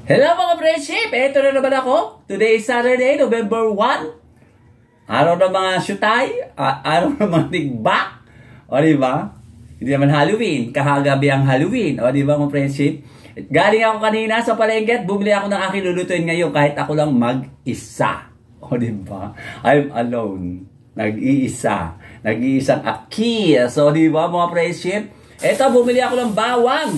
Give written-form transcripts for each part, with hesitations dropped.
Hello mga friendship! Ito na naman ako. Today is Saturday, November 1. Araw ng mga syutay, araw ng mga tigbak. O diba? Hindi naman Halloween. Kahagabi ang Halloween. O diba mga friendship? Galing ako kanina sa palengke at bumili ako ng aking lulutuin ngayon kahit ako lang mag-isa. O diba? I'm alone. Nag-iisa. Nag-iisang aki. So diba mga friendship? Ito, bumili ako ng bawang.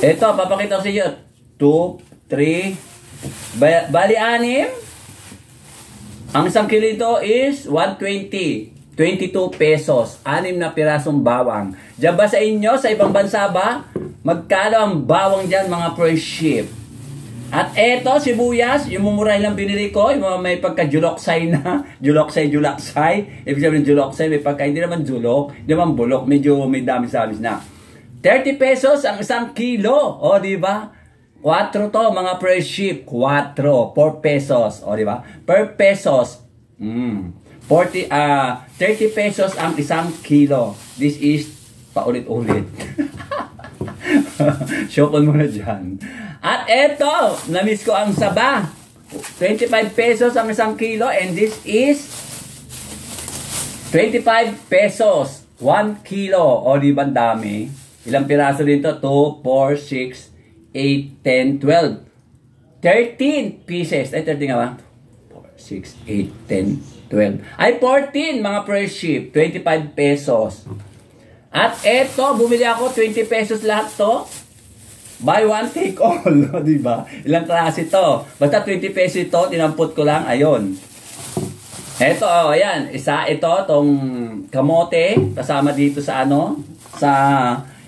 Ito, papakita ko sa inyo. 2, 3, bali 6. Ang isang kilo ito is 120. 22 pesos. 6 na pirasong bawang. Diyan ba sa inyo, sa ibang bansa ba? Magkano ang bawang dyan mga friendship? At eto, sibuyas, yung mumuray lang binili ko, yung mga may pagka-juloksay na, juloksay. Ibig sabihin juloksay, may pagka, hindi naman julok, hindi naman bulok, medyo may dami-samis na. 30 pesos ang isang kilo, o diba? 4 to mga friendship, 4 pesos, o diba? Per pesos, 30 pesos ang isang kilo. This is paulit-ulit. Shopon muna dyan. At eto, namiss ko ang saba. 25 pesos ang isang kilo and this is 25 pesos 1 kilo. O di ba dami? Ilang piraso dito? 2, 4, 6, 8, 10, 12 13 pieces. Ay, 13 nga ba? 4, 6, 8, 10, 12 ay 14 mga friendship. 25 pesos. At eto, bumili ako 20 pesos lahat to. Buy one, take all. Diba? Ilang klase to. Basta 20 pesos ito, tinampot ko lang. Ayun. Eto, ayan. Isa ito, tong kamote. Kasama dito sa ano? Sa,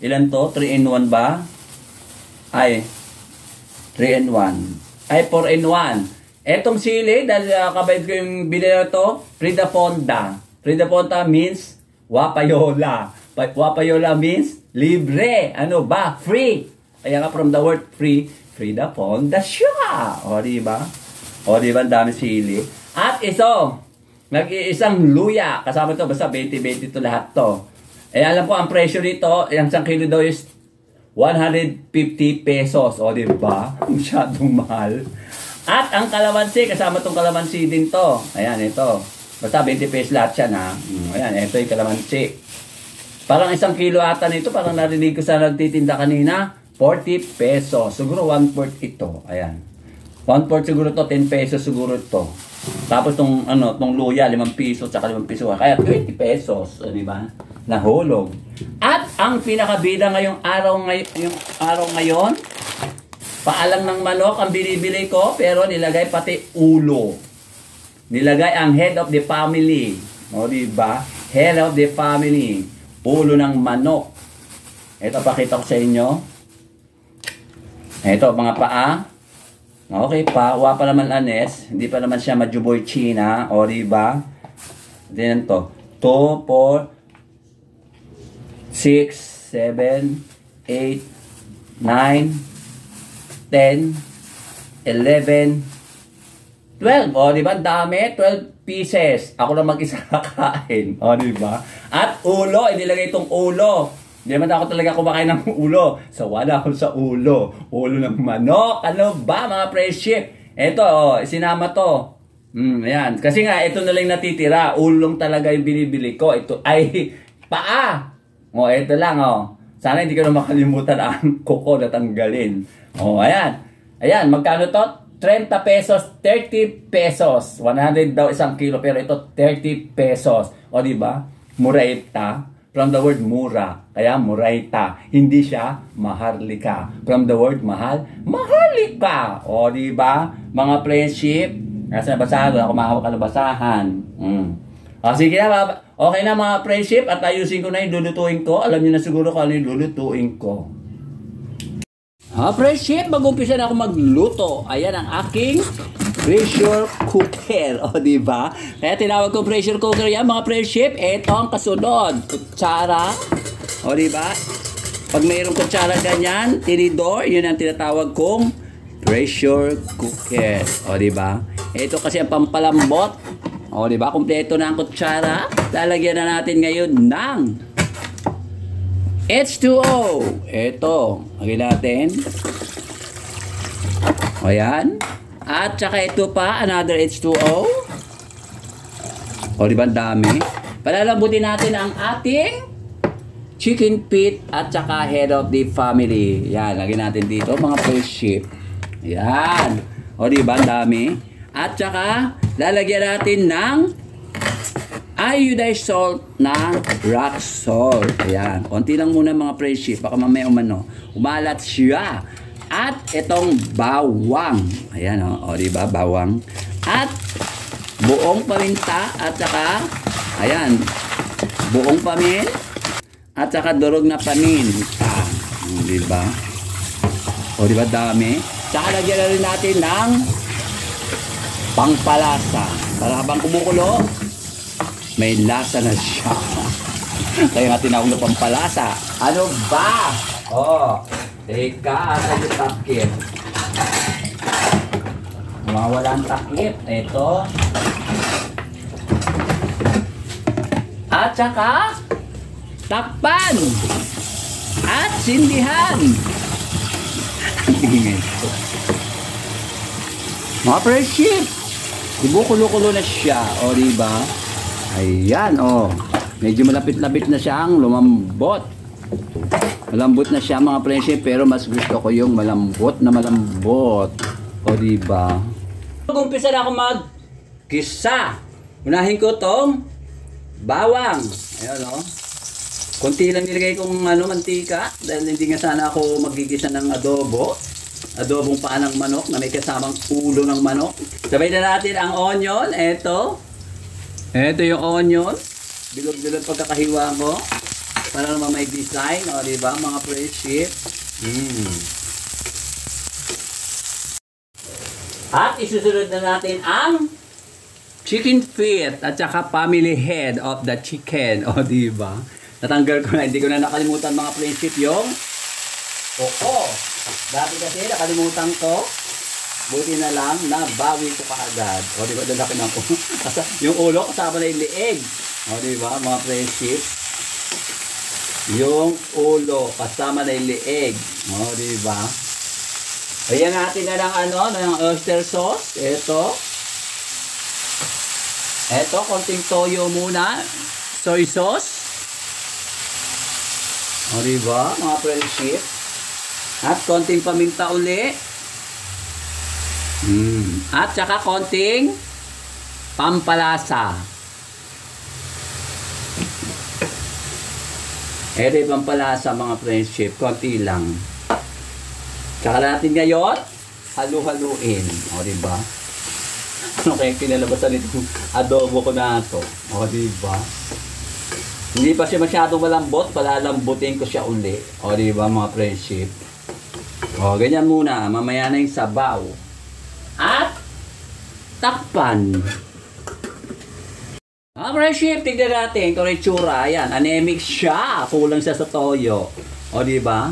ilan to? 3 in 1 ba? Ay, 3 in 1. Ay, 4 in 1. Etong sili, dahil kabayad ko yung binili na to, Frida Fonda. Frida Fonda means wapayola. Wapayola means libre. Ano ba? Free. Kaya nga from the word free, Frida Fonda siya. O diba? O diba? Ang dami sili. At iso, nag-iisang luya. Kasama to, basta 20-20 to lahat to. Eh alam ko, ang presyo nito, yung isang kilo daw is 150 pesos. O diba? Masyadong mahal. At ang kalamansi, kasama tong kalamansi din to. Ayan, ito. Basta 20 pesos lahat siya na. Ayan, ito yung kalamansi. Parang isang kilo ata nito, parang narinig ko sa nagtitinda kanina, 40 pesos. Siguro 1/4 ito. Ayan. 1/4 siguro to, 10 pesos siguro ito. Tapos tong ano, tong luya, 5 piso, tsaka 5 piso. Kaya 20 pesos, di ba? Nahulog. At ang pinakabida ngayong araw ngayon, paalang ng manok ang binibili ko, pero nilagay pati ulo. Nilagay ang head of the family. O di ba? Head of the family. Ulo ng manok. Ito, pakita ko sa inyo. Ito, mga paa. Okay, paa pa naman anes. Hindi pa naman siya majuboy china. O, diba? Diyan to. 2, 4, 6, 7, 8, 9, 10, 11, 12. O, diba? Dami. 12 pieces. Ako lang mag-isa kakain. O, diba? At ulo. Inilagay itong ulo. Hindi naman ako talaga kumakain ng ulo. Wala ako sa ulo. Ulo ng manok. Ano ba mga friendship? Ito, sinama to. Ayan. Kasi nga, ito na lang natitira. Ulong talaga yung binibili ko. Ito ay paa. O, ito lang, o. Sana hindi ko na makalimutan ang kuko na tanggalin. O, ayan. Ayan, magkano to? 30 pesos, 30 pesos. 100 daw isang kilo, pero ito 30 pesos. O, diba? Muraita. From the word mura. Kaya muraita. Hindi siya maharlika. From the word mahal, maharlika. O, diba? Mga friendship. Kasi nabasahan ko. Ako mahawak ka nabasahan. O, sige na. Okay na mga friendship. At ayusin ko na yung lulutuin ko. Alam niyo na siguro kung ano yung lulutuin ko. Friendship, mag-umpisa na ako magluto. Ayan ang aking pressure cooker. O, diba? Kaya tinawag ko pressure cooker yan, mga friendship. Ito ang kasunod. Kutsara. O, diba? Pag mayroong kutsara ganyan, tinidor, yun ang tinatawag kong pressure cooker. O, diba? Ito kasi ang pampalambot. O, diba? Kompleto na ang kutsara. Lalagyan na natin ngayon ng H2O. Ito. Lagyan natin. Ayan. At saka ito pa, another H2O. O, di ba dami? Palalambutin natin ang ating chicken feet at saka head of the family. Yan, lagyan natin dito mga fresh sheep. Yan. O, di ba dami? At saka, lalagyan natin ng iodized salt na rock salt. Ayan. Konti lang muna mga fresh sheep. Baka mamaya umalat siya. At itong bawang. Ayan o. O diba? Bawang. At buong paminta. At saka, ayan. Buong pamin. At saka durog na paminta. Diba? O diba? Dami. Saka lagyan na rin natin ng pangpalasa. Para habang kumukulo, may lasa na siya. Kaya nga tinawag na pampalasa. Ano ba? Oh. Teka, asa yung takip? Mawawala ang takip. Ito. At saka, takpan. At sindihan. Mga fresh sheep. Diba kulo-kulo na siya. O, diba? Ayan, o. Medyo malapit-lapit na siyang lumambot. Malambot na siya mga friendship, pero mas gusto ko yung malambot na malambot. O diba? Mag-umpisa na ako mag-gisa. Unahin ko tong bawang. Ayan o. Kunti lang nilagay kong mantika. Dahil hindi nga sana ako magigisa ng adobo. Adobong paa ng manok na may kasamang ulo ng manok. Sabay na natin ang onion. Ito. Ito yung onion. Bilog-bilog pagkakahiwa ko. Para naman may design, o diba, mga fresh sheep. At isusunod na natin ang chicken feet at saka family head of the chicken, o diba. Natanggal ko na, hindi ko na nakalimutan mga fresh sheep yung koko. Dati kasi nakalimutan ko, buti na lang nabawi ko kaagad. O diba, lalaki na ko. Yung ulo kasama na yung lieg. O diba, mga fresh sheep. Yung ulo kasama na yung lieg. O, diba? Ayan natin na ng oyster sauce. Ito. Ito, konting toyo muna. Soy sauce. O, diba? Mga friendship. At konting paminta uli. At saka konting pampalasa. Ito yung pampalasa mga friendship, konti lang. Tsaka natin ngayon, halu-haluin. O, diba? Ano kaya kinalabasan itong adobo ko na ito? O, diba? Hindi pa siya masyadong malambot, palalambutin ko siya uli. O, diba mga friendship? O, ganyan muna. Mamaya na yung sabaw. At, takpan. Mga friendship, tignan natin kung may tsura. Ayan, anemic siya. Kulang siya sa toyo. O, diba?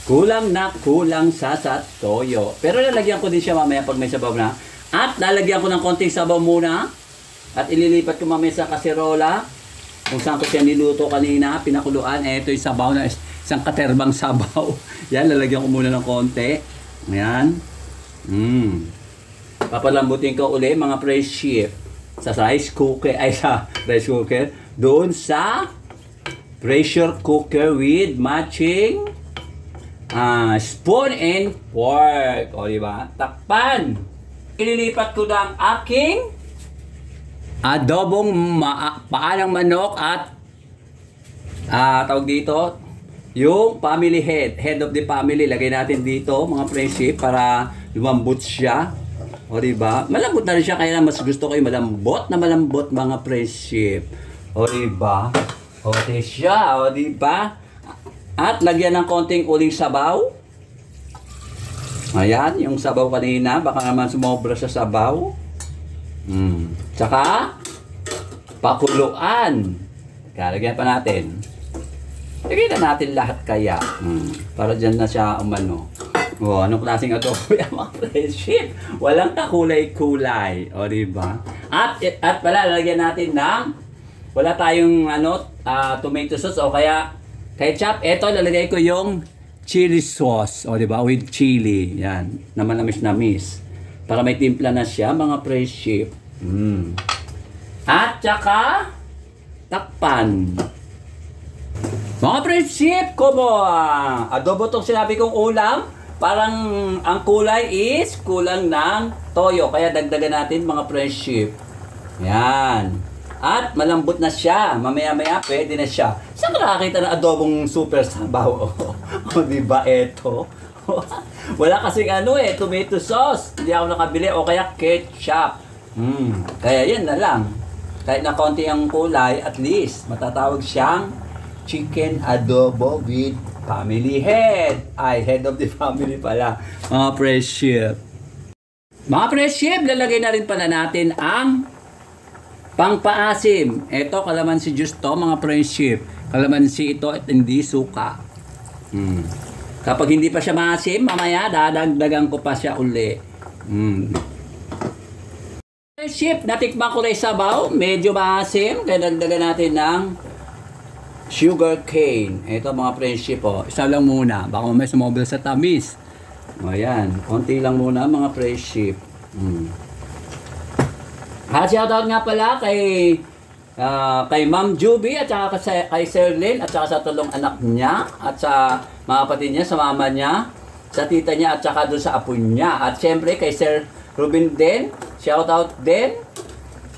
Kulang siya sa toyo. Pero lalagyan ko din siya mamaya pag may sabaw na. At lalagyan ko ng konting sabaw muna. At ililipat ko mamaya sa kaserola. Kung saan ko siya niluto kanina, pinakuluan. Ito yung sabaw na isang katerbang sabaw. Yan, lalagyan ko muna ng konti. Ayan. Papalambutin ko uli mga friendship. Sa rice cooker, doon sa pressure cooker with matching spoon and fork. O, diba? Takpan. Ililipat ko na ang aking adobong paa ng manok at tawag dito, yung family head of the family. Lagay natin dito, mga friendship, para lumambot siya. O, diba? Malambot na rin siya, kaya mas gusto ko yung malambot, mga friendship. O, diba? O, siya. O, diba? At lagyan ng konting uling sabaw. Ayan, yung sabaw kanina. Baka naman sumobra sa sabaw. Tsaka, pakuluan. Kaya, lagyan pa natin. Lagyan na natin lahat kaya. Para dyan na siya umano. O, anong klaseng adobo yan mga friendship? Walang kakulay-kulay. O, diba? At pala, lalagyan natin ng, wala tayong tomato sauce o kaya ketchup. Ito, lalagay ko yung chili sauce. O, diba? With chili. Yan. Naman namis. Para may timpla na siya, mga friendship. At saka, takpan. Mga friendship, kumo. Adobo tong sinabi kong ulam. Parang ang kulay is kulang ng toyo. Kaya dagdagan natin mga friendship. Yan. At malambot na siya. Mamaya-maya pwede na siya. Saan ka nakakita ng adobong super sabaw? O diba eto? Wala kasing tomato sauce. Hindi ako nakabili. O kaya ketchup. Kaya yan na lang. Kahit na konti ang kulay, at least matatawag siyang chicken adobo with family head. Ay, head of the family pala. Mga friendship. Mga friendship, lalagay na rin pala natin ang pangpaasim. Ito, kalamansi juice to, mga friendship. Kalamansi ito at hindi suka. Kapag hindi pa siya maasim, mamaya dadagdagan ko pa siya uli. Friendship, natikman ko na yung sabaw. Medyo maasim. Kaya dagdagan natin ng sugar cane. Ito mga friendship. Isa lang muna. Baka may sumobel sa tamis. O yan. Konti lang muna mga friendship. Shoutout nga pala kay Ma'am Juby at saka kay Sir Lynn at saka sa tulong anak niya at sa mga kapatid niya, sa mama niya, sa tita niya at saka doon sa apo niya. At syempre kay Sir Ruben din, shoutout din.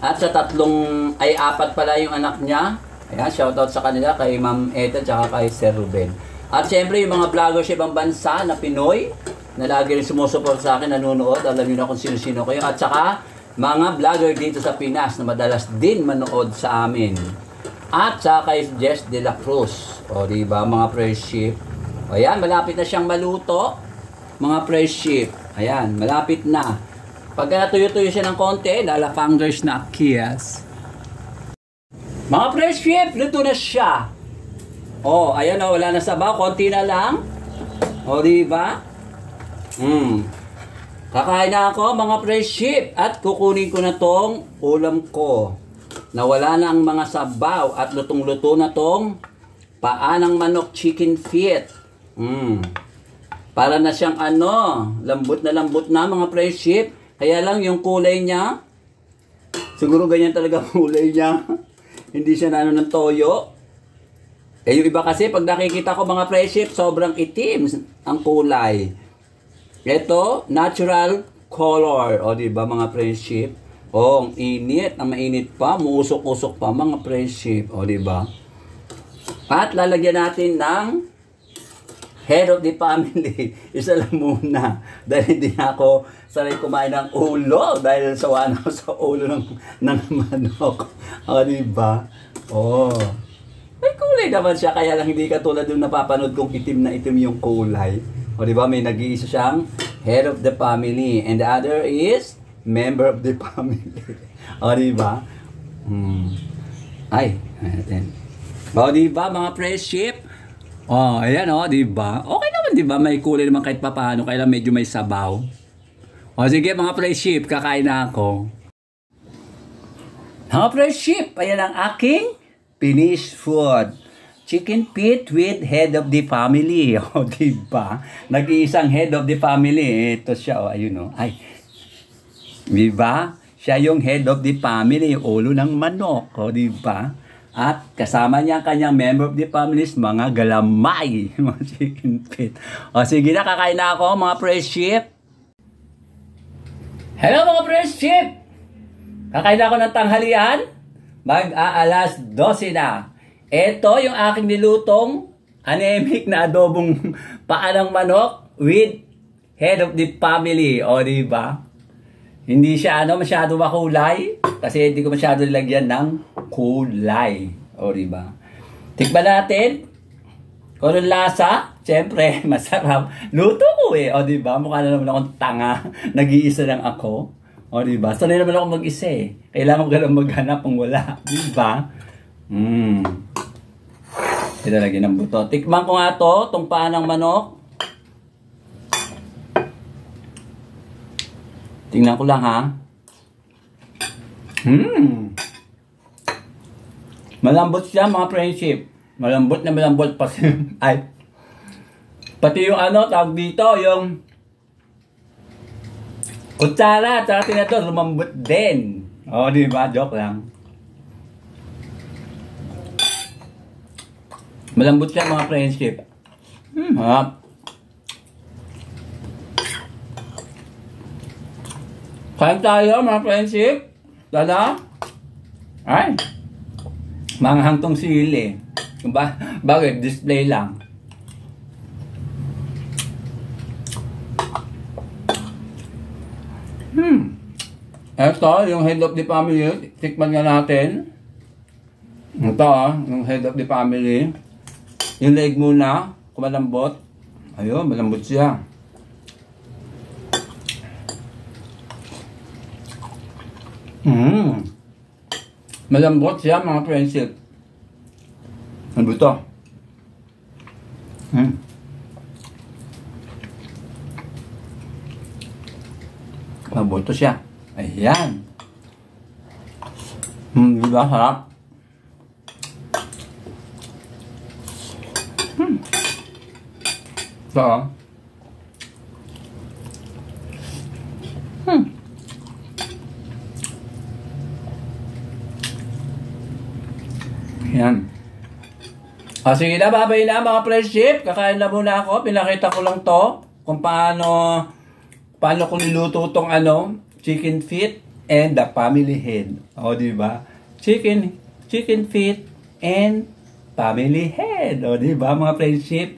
At sa apat pala yung anak niya. Ayan, shoutout sa kanila kay Ma'am Eda at saka kay Sir Ruben. At syempre yung mga vlogger sa ibang bansa na Pinoy na lagi rin sumusuport sa akin, nanonood. Alam niyo na kung sino-sino kayo. At saka mga vlogger dito sa Pinas na madalas din manood sa amin. At sa kay Jess de la Cruz. O diba mga friendship? O yan, malapit na siyang maluto. Mga friendship. Ayan, malapit na. Pagka natuyo-tuyo siya ng konti, lalapangers na kiyas. Mga friendship, luto na siya. O, ayan o, wala na sabaw. Konti na lang. O diba? Kakain na ako mga friendship at kukunin ko na tong ulam ko. Nawala na ang mga sabaw at lutong-luto na tong paa ng manok chicken feet. Para na siyang lambot na mga friendship. Kaya lang yung kulay niya, siguro ganyan talaga kulay niya. Hindi siya na ng toyo. Yung iba kasi pag nakikita ko mga friendship, sobrang itim ang kulay. Ito, natural color. O, diba mga friendship? O, ang init. Ang mainit pa. Muusok-usok pa mga friendship. O, diba? At lalagyan natin ng head of the family. Isa lang muna. Dahil hindi ako sanay kumain ng ulo. Dahil sawa na ako sa ulo ng manok. O, diba? O. May kulay naman siya. Kaya lang hindi katulad yung napapanood kong itim na itim yung kulay. O diba, may nag-iisa siyang head of the family and the other is member of the family. O diba? Ay, ayan. O diba, mga friendship? O, ayan o, diba? Okay naman diba, may kulay naman kahit papaano, kaya medyo may sabaw. O sige mga friendship, kakain na ako. Mga friendship, ayan ang aking finished food. Chicken feet with head of the family. O, diba? Nag-iisang head of the family. Ito siya, ayun o. Ay. Diba? Siya yung head of the family. Ulo ng manok. O, diba? At kasama niya ang kanyang member of the family, mga galamay. Mga chicken feet. O, sige na, kakain na ako, mga friendship. Hello, mga friendship! Kakain na ako ng tanghalian. Mag-aalas 12 na. Ito yung aking nilutong anemic na adobong paa ng manok with head of the family. O, diba? Hindi siya masyado makulay kasi hindi ko masyado lagyan ng kulay. O, diba? Tikman natin. Kung anong lasa, siyempre, masarap. Luto ko eh. O, diba? Mukha na naman akong tanga. Nag-iisa lang ako. O, diba? Sanay naman ako mag-isa eh. Kailangan ko lang maghanap kung wala. Diba? Ito lagi ng buto. Tikman ko nga to, itong paa ng manok. Tingnan ko lang ha. Malambot siya mga friendship. Malambot na malambot pa. Ay. Pati yung ano, tawag dito, yung kutsara, tsaka tinador, lumambot din. O, di ba? Joke lang. Malambot siya mga friendship. Harap. Kain tayo mga friendship. Dada. Ay. Mga hangtong sili. Bakit? Display lang. Ito, yung head of the family. Tikman nga natin. Ito, yung head of the family. Yung leg muna. Kung malambot. Ayun, malambot siya. Malambot siya mga friendship. Ano ito? Mabuto siya. Ayan. Diba? Sarap. Ito. Ayan. O sige na, babay na mga friendship. Kakain na muna ako. Pinakita ko lang to kung paano ko niluto tong chicken feet and the family head. O, di ba? Chicken feet and family head. O, di ba mga friendship?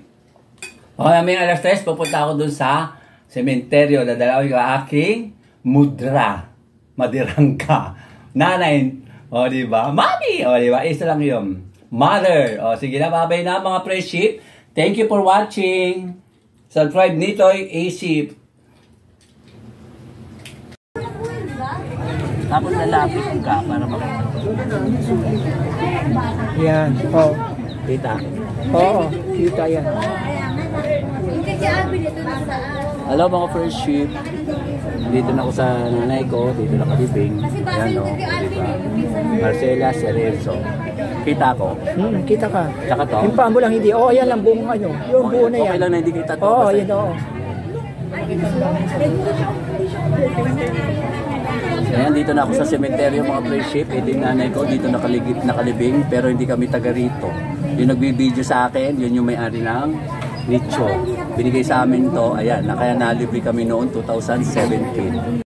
O, namin alas 3, pupunta ako dun sa sementeryo. Dadalaw yung aking mudra. Madirangka. Nanay. O, di ba? Mami! O, di ba? Isa lang yun. Mother. O, sige na, babay na mga friendship. Thank you for watching. Subscribe Nitoy AC. Tapos lalapit ka para makita. Yan. Oo. Kita. Oo. Kita yan. Hello mga friendship. Dito na ako sa nanay ko. Dito na kalibing. Yan o. Diba? Marcela Cerezo. Kita ko. Kita ka. Tsaka to. Yung paa mo lang hindi. Oo, yan lang buong ano. Yung buo na yan. Okay lang na hindi kita to. Oo, yan oo. Ayan, dito na ako sa sementeryo mga friendship. Yung nanay ko dito nakalibing pero hindi kami taga rito. Yung nagbibideo sa akin, yun yung may-ari ng nicho. Binigay sa amin to, ayan, kaya nalibre kami noon 2017.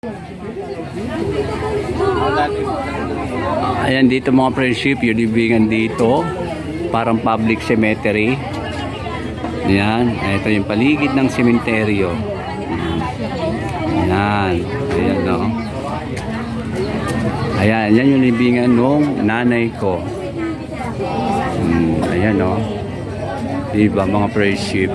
Ayan dito mga friendship, yung libingan dito. Parang public cemetery. Ayan, ito yung paligid ng sementeryo. Ayan, ayan no. Ayan, yan yung libingan nung nanay ko. Ayan o. Diba mga friendship?